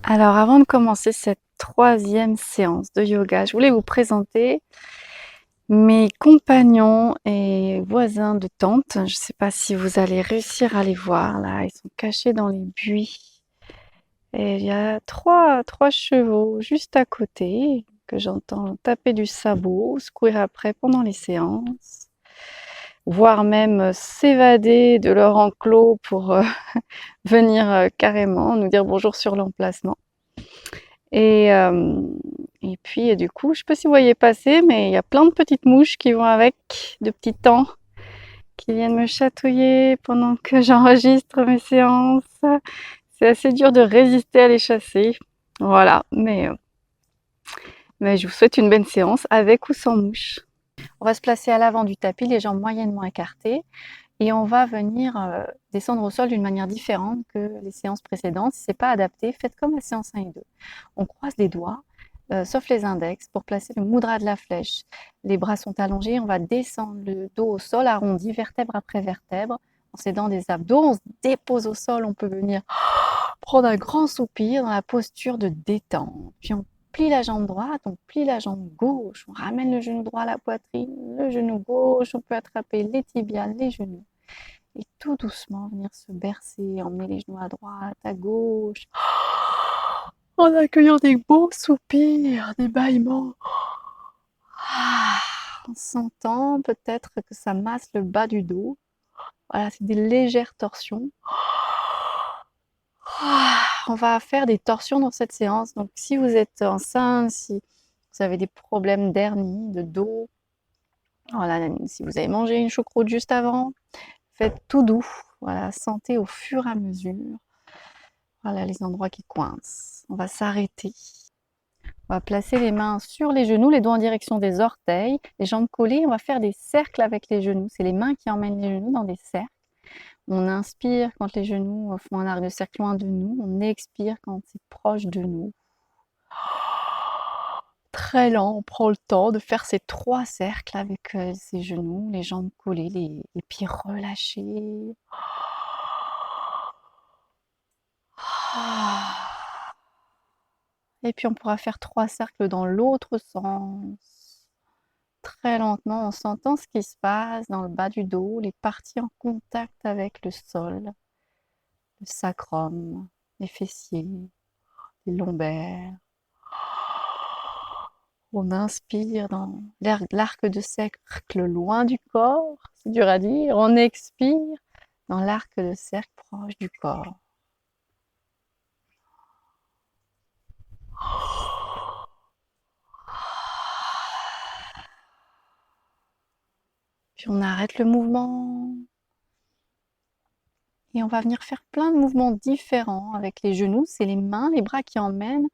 Alors, avant de commencer cette troisième séance de yoga, je voulais vous présenter mes compagnons et voisins de tente. Je ne sais pas si vous allez réussir à les voir là, ils sont cachés dans les buis. Et il y a trois chevaux juste à côté que j'entends taper du sabot, se courir après pendant les séances, voire même s'évader de leur enclos pour venir carrément nous dire bonjour sur l'emplacement. Et, euh, et puis, du coup, je sais pas si vous voyez passer, mais il y a plein de petites mouches qui vont avec, de petits temps, qui viennent me chatouiller pendant que j'enregistre mes séances. C'est assez dur de résister à les chasser. Voilà, mais je vous souhaite une bonne séance avec ou sans mouches. On va se placer à l'avant du tapis, les jambes moyennement écartées, et on va venir descendre au sol d'une manière différente que les séances précédentes. Si ce n'est pas adapté, faites comme la séance 1 et 2. On croise les doigts, sauf les index, pour placer le mudra de la flèche. Les bras sont allongés, on va descendre le dos au sol, arrondi, vertèbre après vertèbre, en s'aidant des abdos. On se dépose au sol, on peut venir prendre un grand soupir dans la posture de détente. Puis on plie la jambe droite, on plie la jambe gauche, on ramène le genou droit à la poitrine, le genou gauche, on peut attraper les tibiales, les genoux. Et tout doucement venir se bercer, emmener les genoux à droite, à gauche, en accueillant des beaux soupirs, des bâillements. En sentant peut-être que ça masse le bas du dos. Voilà, c'est des légères torsions. On va faire des torsions dans cette séance. Donc, si vous êtes enceinte, si vous avez des problèmes d'hernie, de dos, voilà, si vous avez mangé une choucroute juste avant, faites tout doux. Voilà, sentez au fur et à mesure. Voilà les endroits qui coincent. On va s'arrêter. On va placer les mains sur les genoux, les doigts en direction des orteils, les jambes collées. On va faire des cercles avec les genoux. C'est les mains qui emmènent les genoux dans des cercles. On inspire quand les genoux font un arc de cercle loin de nous. On expire quand c'est proche de nous. Très lent, on prend le temps de faire ces 3 cercles avec ses genoux, les jambes collées, les pieds relâchés. Et puis on pourra faire 3 cercles dans l'autre sens. Très lentement, en sentant ce qui se passe dans le bas du dos, les parties en contact avec le sol, le sacrum, les fessiers, les lombaires. On inspire dans l'arc de cercle loin du corps, c'est dur à dire. On expire dans l'arc de cercle proche du corps. Puis on arrête le mouvement. Et on va venir faire plein de mouvements différents avec les genoux. C'est les mains, les bras qui emmènent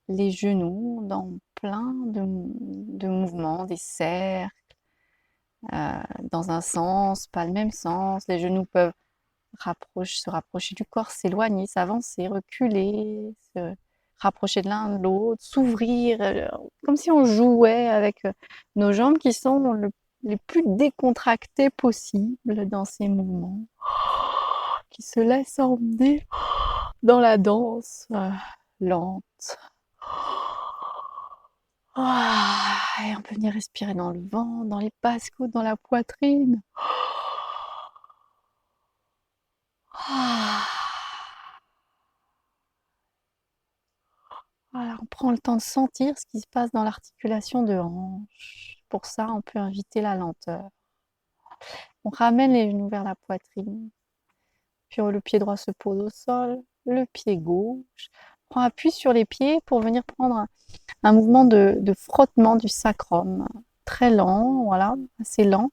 les genoux dans plein de mouvements, des cercles, dans un sens, pas le même sens. Les genoux peuvent se rapprocher du corps, s'éloigner, s'avancer, reculer, se rapprocher de l'un de l'autre, s'ouvrir, comme si on jouait avec nos jambes qui sont les plus décontractées possibles dans ces mouvements, qui se laissent emmener dans la danse lente. Et on peut venir respirer dans le ventre, dans les basses-côtes, dans la poitrine. Voilà, on prend le temps de sentir ce qui se passe dans l'articulation de hanche. Pour ça, on peut inviter la lenteur. On ramène les genoux vers la poitrine. Puis le pied droit se pose au sol, le pied gauche. On prend appui sur les pieds pour venir prendre un mouvement de frottement du sacrum. Très lent, voilà, assez lent,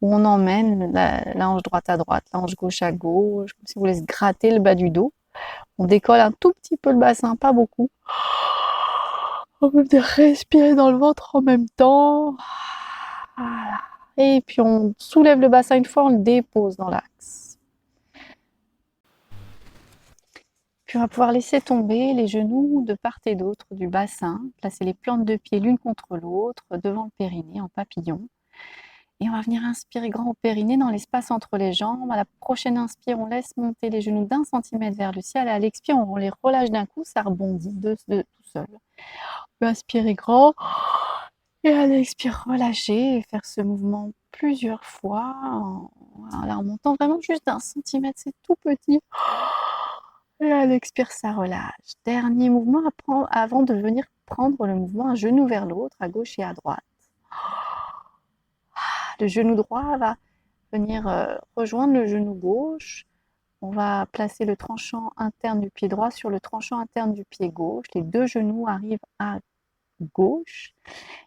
où on emmène la hanche droite à droite, la hanche gauche à gauche, comme si on voulait se gratter le bas du dos. On décolle un tout petit peu le bassin, pas beaucoup. On peut respirer dans le ventre en même temps. Voilà. Et puis on soulève le bassin une fois, on le dépose dans l'axe. Puis on va pouvoir laisser tomber les genoux de part et d'autre du bassin, placer les plantes de pied l'une contre l'autre devant le périnée en papillon. Et on va venir inspirer grand au périnée dans l'espace entre les jambes. À la prochaine inspire, on laisse monter les genoux d'1 centimètre vers le ciel. À l'expire, on les relâche d'un coup, ça rebondit de tout seul. On peut inspirer grand. Et à l'expire, relâcher et faire ce mouvement plusieurs fois. En montant vraiment juste d'1 centimètre, c'est tout petit. Et à l'expire, ça relâche. Dernier mouvement avant de venir prendre le mouvement un genou vers l'autre, à gauche et à droite. Le genou droit va venir rejoindre le genou gauche. On va placer le tranchant interne du pied droit sur le tranchant interne du pied gauche. Les deux genoux arrivent à gauche.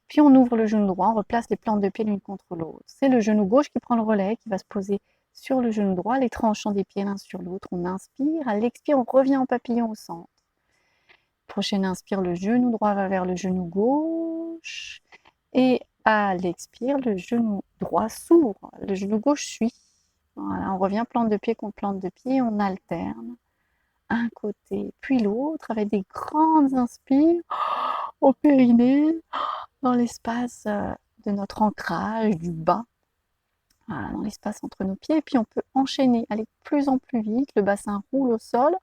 Puis on ouvre le genou droit, on replace les plantes de pied l'une contre l'autre. C'est le genou gauche qui prend le relais, qui va se poser sur le genou droit, les tranchants des pieds l'un sur l'autre. On inspire, à l'expire, on revient en papillon au centre. Prochaine inspire, le genou droit va vers le genou gauche. Et à l'expire, le genou droit s'ouvre, le genou gauche suit. Voilà, on revient plante de pied contre plante de pied, on alterne un côté puis l'autre avec des grandes inspires au périnée, dans l'espace de notre ancrage du bas, voilà, dans l'espace entre nos pieds. Et puis on peut enchaîner, aller de plus en plus vite, le bassin roule au sol.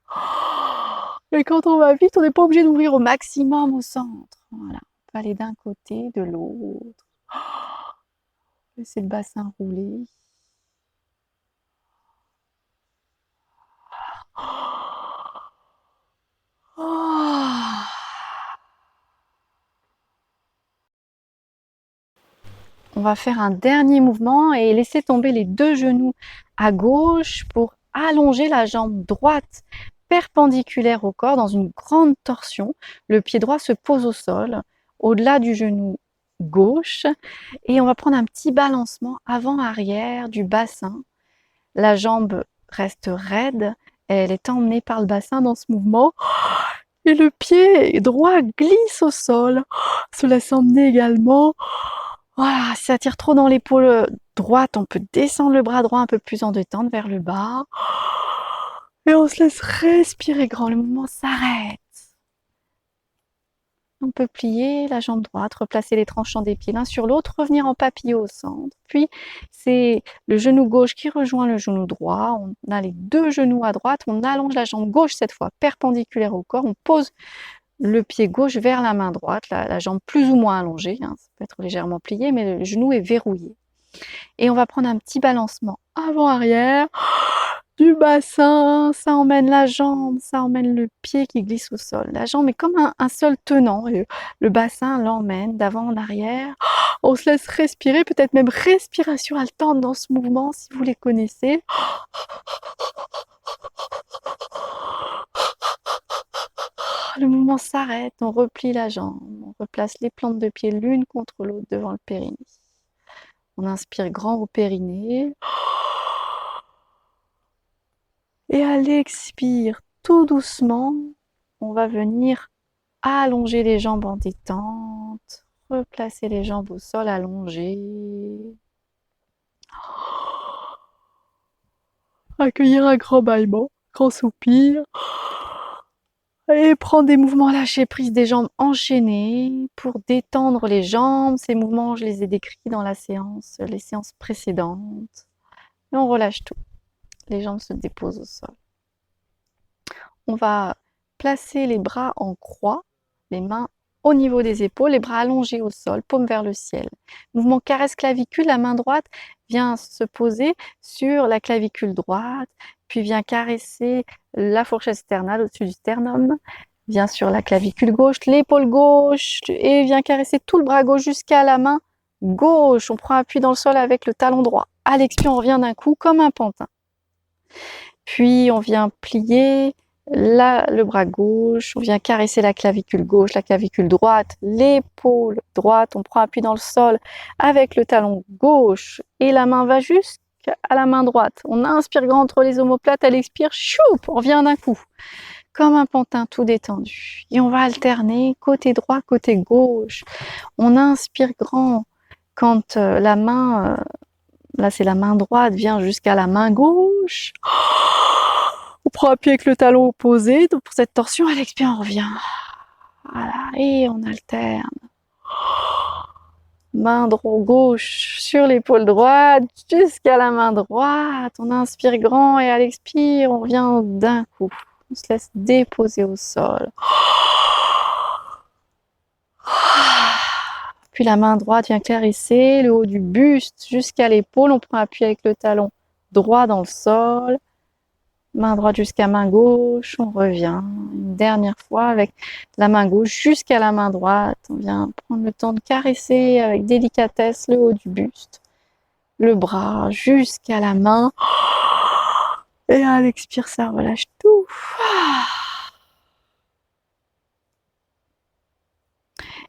Et quand on va vite, on n'est pas obligé d'ouvrir au maximum au centre. Voilà, on peut aller d'un côté, de l'autre. Laissez le bassin rouler. On va faire un dernier mouvement et laisser tomber les deux genoux à gauche pour allonger la jambe droite perpendiculaire au corps dans une grande torsion. Le pied droit se pose au sol, au-delà du genou gauche, et on va prendre un petit balancement avant-arrière du bassin. La jambe reste raide, elle est emmenée par le bassin dans ce mouvement, et le pied droit glisse au sol, se laisse emmener également. Voilà, si ça tire trop dans l'épaule droite, on peut descendre le bras droit un peu plus en détente vers le bas. Et on se laisse respirer grand, le mouvement s'arrête. On peut plier la jambe droite, replacer les tranchants des pieds l'un sur l'autre, revenir en papillon au centre. Puis c'est le genou gauche qui rejoint le genou droit. On a les deux genoux à droite, on allonge la jambe gauche cette fois perpendiculaire au corps. On pose le pied gauche vers la main droite, la jambe plus ou moins allongée, hein, ça peut être légèrement plié, mais le genou est verrouillé. Et on va prendre un petit balancement avant-arrière du bassin, ça emmène la jambe, ça emmène le pied qui glisse au sol. La jambe est comme un seul tenant, et le bassin l'emmène d'avant en arrière. On se laisse respirer, peut-être même respiration haletante dans ce mouvement si vous les connaissez. Le mouvement s'arrête, on replie la jambe, on replace les plantes de pied l'une contre l'autre devant le périnée. On inspire grand au périnée. Et à l'expire, tout doucement, on va venir allonger les jambes en détente, replacer les jambes au sol allongées. Accueillir un grand bâillement, grand soupir. Et prendre des mouvements lâcher prise des jambes enchaînées pour détendre les jambes. Ces mouvements, je les ai décrits dans les séances précédentes. Et on relâche tout. Les jambes se déposent au sol. On va placer les bras en croix, les mains au niveau des épaules, les bras allongés au sol, paume vers le ciel. Mouvement caresse clavicule, la main droite vient se poser sur la clavicule droite, puis vient caresser la fourchette sternale au-dessus du sternum, vient sur la clavicule gauche, l'épaule gauche, et vient caresser tout le bras gauche jusqu'à la main gauche. On prend appui dans le sol avec le talon droit. À l'expire, on revient d'un coup comme un pantin. Puis on vient plier le bras gauche, on vient caresser la clavicule gauche, la clavicule droite, l'épaule droite, on prend appui dans le sol avec le talon gauche et la main va jusqu'à la main droite. On inspire grand entre les omoplates, à l'expire, choup, on revient d'un coup, comme un pantin tout détendu. Et on va alterner côté droit, côté gauche. On inspire grand quand la main, là c'est la main droite, vient jusqu'à la main gauche. On prend appui avec le talon opposé. Donc pour cette torsion, à l'expire, on revient. Voilà, et on alterne. Gauche sur l'épaule droite jusqu'à la main droite. On inspire grand et à l'expire, on revient d'un coup. On se laisse déposer au sol. Puis la main droite vient caresser le haut du buste jusqu'à l'épaule. On prend appui avec le talon droit dans le sol. Main droite jusqu'à main gauche. On revient une dernière fois avec la main gauche jusqu'à la main droite. On vient prendre le temps de caresser avec délicatesse le haut du buste. Le bras jusqu'à la main. Et à l'expire, ça relâche tout.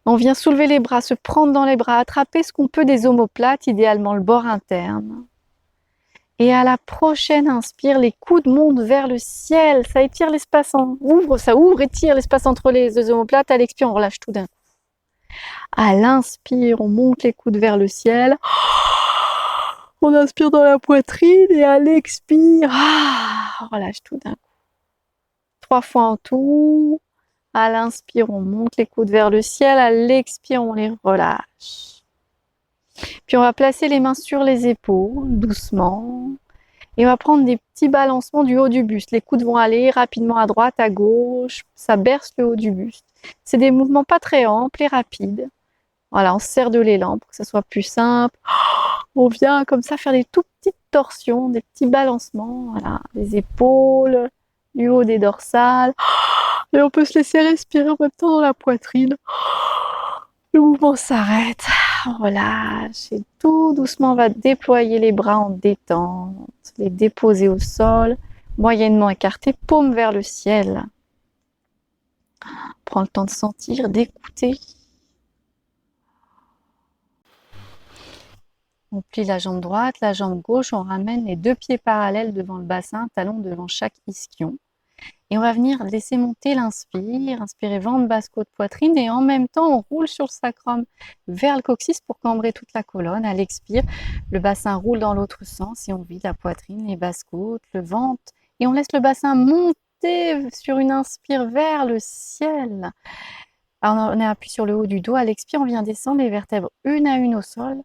On vient soulever les bras, se prendre dans les bras, attraper ce qu'on peut des omoplates, idéalement le bord interne. Et à la prochaine inspire, les coudes montent vers le ciel. Ça étire l'espace, ça ouvre, étire l'espace entre les deux omoplates. À l'expire, on relâche tout d'un coup. À l'inspire, on monte les coudes vers le ciel. On inspire dans la poitrine et à l'expire, on relâche tout d'un coup. 3 fois en tout. À l'inspire, on monte les coudes vers le ciel. À l'expire, on les relâche. Puis on va placer les mains sur les épaules, doucement. Et on va prendre des petits balancements du haut du buste. Les coudes vont aller rapidement à droite, à gauche. Ça berce le haut du buste. C'est des mouvements pas très amples et rapides. Voilà, on se sert de l'élan pour que ça soit plus simple. On vient comme ça faire des tout petites torsions, des petits balancements. Voilà, les épaules, du haut des dorsales. Et on peut se laisser respirer en même temps dans la poitrine. Le mouvement s'arrête. On relâche et tout doucement on va déployer les bras en détente, les déposer au sol, moyennement écartés, paume vers le ciel. Prends le temps de sentir, d'écouter. On plie la jambe droite, la jambe gauche, on ramène les deux pieds parallèles devant le bassin, talon devant chaque ischion. Et on va venir laisser monter l'inspire, inspirer ventre, basse, côte, poitrine et en même temps on roule sur le sacrum vers le coccyx pour cambrer toute la colonne. À l'expire, le bassin roule dans l'autre sens et on vide la poitrine, les basses côtes, le ventre et on laisse le bassin monter sur une inspire vers le ciel. Alors on est appuyé sur le haut du dos. À l'expire, on vient descendre les vertèbres une à une au sol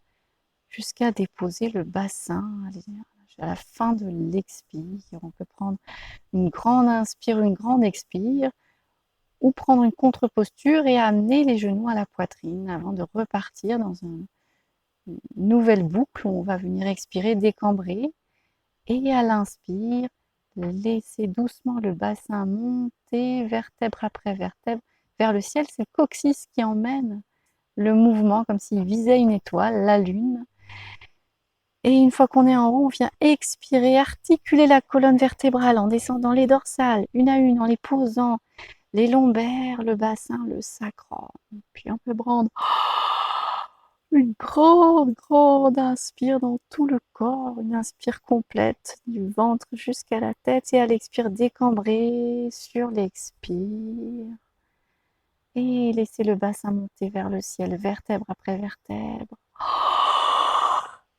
jusqu'à déposer le bassin à la fin de l'expire. On peut prendre une grande inspire, une grande expire, ou prendre une contre-posture et amener les genoux à la poitrine avant de repartir dans une nouvelle boucle où on va venir expirer, décambrer. Et à l'inspire, laisser doucement le bassin monter, vertèbre après vertèbre, vers le ciel. C'est le coccyx qui emmène le mouvement comme s'il visait une étoile, la lune. Et une fois qu'on est en haut, on vient expirer, articuler la colonne vertébrale en descendant les dorsales, une à une, en les posant, les lombaires, le bassin, le sacrum. Puis on peut prendre une grande inspire dans tout le corps, une inspire complète du ventre jusqu'à la tête et à l'expire décambrer sur l'expire. Et laisser le bassin monter vers le ciel, vertèbre après vertèbre.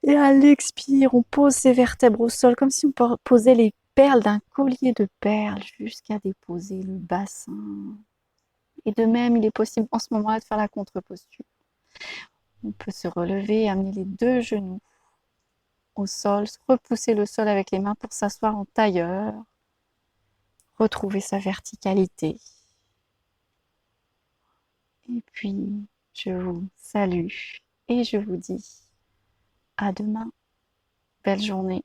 Et à l'expire, on pose ses vertèbres au sol comme si on posait les perles d'un collier de perles jusqu'à déposer le bassin. Et de même, il est possible en ce moment-là de faire la contre-posture. On peut se relever et amener les deux genoux au sol, repousser le sol avec les mains pour s'asseoir en tailleur, retrouver sa verticalité. Et puis, je vous salue et je vous dis à demain. Belle journée.